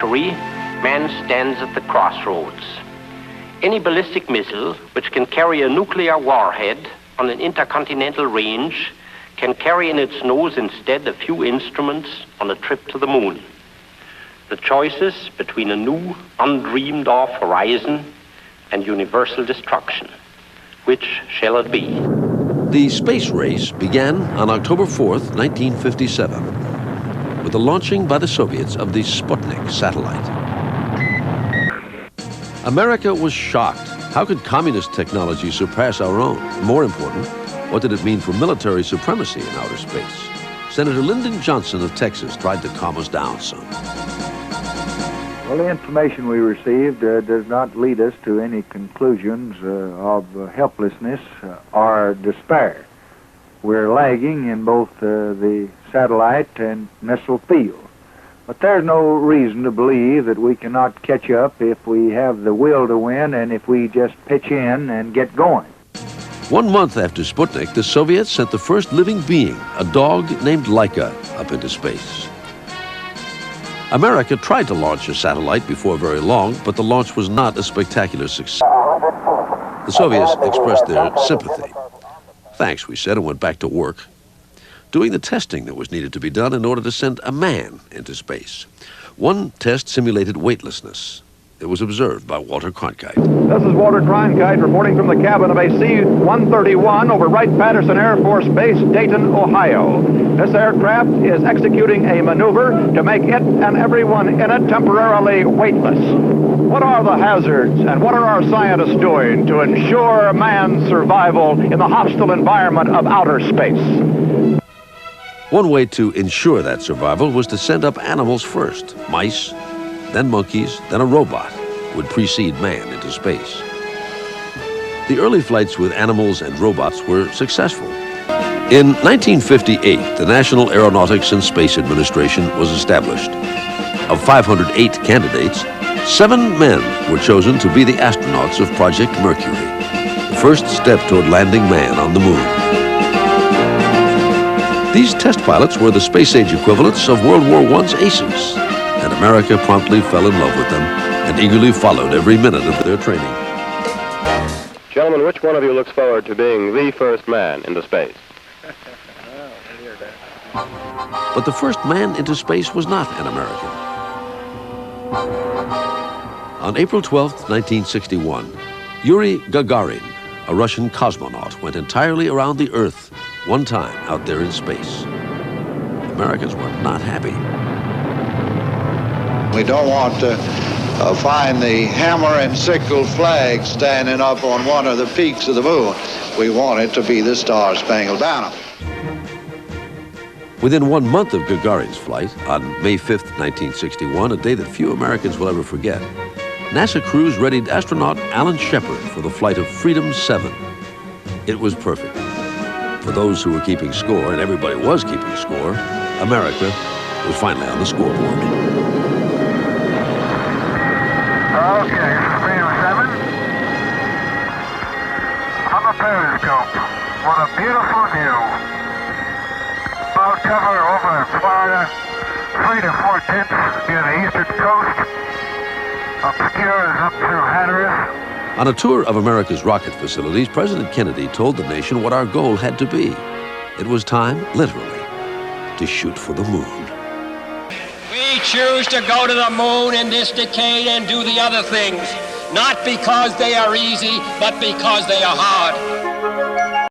Man stands at the crossroads. Any ballistic missile which can carry a nuclear warhead on an intercontinental range can carry in its nose instead a few instruments on a trip to the moon. The choices between a new, undreamed-of horizon and universal destruction. Which shall it be? The space race began on October 4th, 1957, with the launching by the Soviets of the Sputnik satellite. America was shocked. How could communist technology surpass our own? More important, what did it mean for military supremacy in outer space? Senator Lyndon Johnson of Texas tried to calm us down some. Well, the information we received does not lead us to any conclusions of helplessness or despair. We're lagging in both the satellite and missile field. But there's no reason to believe that we cannot catch up if we have the will to win and if we just pitch in and get going. 1 month after Sputnik, the Soviets sent the first living being, a dog named Laika, up into space. America tried to launch a satellite before very long, but the launch was not a spectacular success. The Soviets expressed their sympathy. Thanks, we said, and went back to work, doing the testing that was needed to be done in order to send a man into space. One test simulated weightlessness. It was observed by Walter Cronkite. This is Walter Cronkite reporting from the cabin of a C-131 over Wright-Patterson Air Force Base, Dayton, Ohio. This aircraft is executing a maneuver to make it and everyone in it temporarily weightless. What are the hazards and what are our scientists doing to ensure man's survival in the hostile environment of outer space? One way to ensure that survival was to send up animals first. Mice, then monkeys, then a robot would precede man into space. The early flights with animals and robots were successful. In 1958, the National Aeronautics and Space Administration was established. Of 508 candidates, 7 men were chosen to be the astronauts of Project Mercury, the first step toward landing man on the moon. These test pilots were the space-age equivalents of World War I's aces, and America promptly fell in love with them and eagerly followed every minute of their training. Gentlemen, which one of you looks forward to being the first man into space? But the first man into space was not an American. On April 12, 1961, Yuri Gagarin, a Russian cosmonaut, went entirely around the Earth one time out there in space. Americans were not happy. We don't want to find the hammer and sickle flag standing up on one of the peaks of the moon. We want it to be the Star-Spangled Banner. Within 1 month of Gagarin's flight, on May 5th, 1961, a day that few Americans will ever forget, NASA crews readied astronaut Alan Shepard for the flight of Freedom 7. It was perfect. For those who were keeping score, and everybody was keeping score, America was finally on the scoreboard. Okay, Freedom 7. On the periscope. What a beautiful view. Cloud cover over Florida. 3 to 4 tenths near the eastern coast. Obscures up through Hatteras. On a tour of America's rocket facilities, President Kennedy told the nation what our goal had to be. It was time, literally, to shoot for the moon. We choose to go to the moon in this decade and do the other things, not because they are easy, but because they are hard.